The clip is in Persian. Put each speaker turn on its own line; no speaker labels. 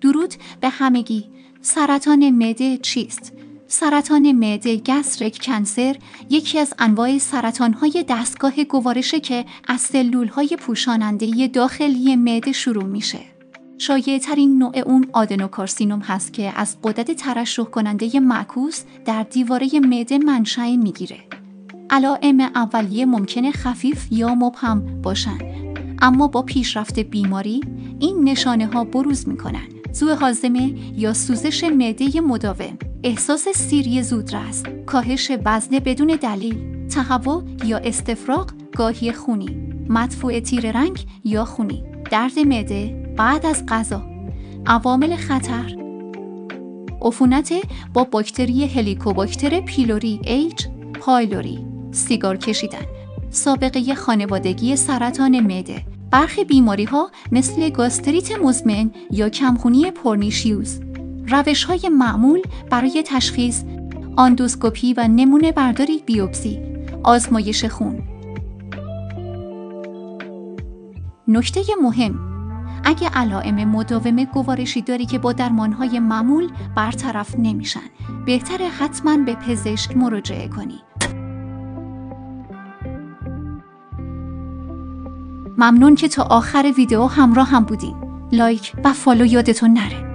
درود به همگی. سرطان معده چیست؟ سرطان معده گستریک کنسر یکی از انواع سرطان‌های دستگاه گوارشه که از سلول‌های پوشاننده داخلی معده شروع میشه. شایع‌ترین نوع اون آدنوکارسینوم هست که از غدد ترشح کننده معکوس در دیواره معده منشأ میگیره. علائم اولیه ممکنه خفیف یا مبهم باشن، اما با پیشرفت بیماری این نشانه‌ها بروز میکنن: سوء هاضمه یا سوزش معده مداوم، احساس سیری زودرس، کاهش وزن بدون دلیل، تهوع یا استفراغ گاهی خونی، مدفوع تیره رنگ یا خونی، درد معده بعد از غذا. عوامل خطر: عفونت با باکتری هلیکوباکتر پیلوری H پایلوری، سیگار کشیدن، سابقه خانوادگی سرطان معده، برخی بیماری‌ها مثل گاستریت مزمن یا کمخونی پرنیشیوس. روش‌های معمول برای تشخیص: آندوسکوپی و نمونه برداری بیوپسی، آزمایش خون. نکته مهم: اگه علائم مداوم گوارشی داری که با درمان‌های معمول برطرف نمیشن، بهتره حتماً به پزشک مراجعه کنی. ممنون که تا آخر ویدیو همراه هم بودین. لایک و فالو یادتون نره.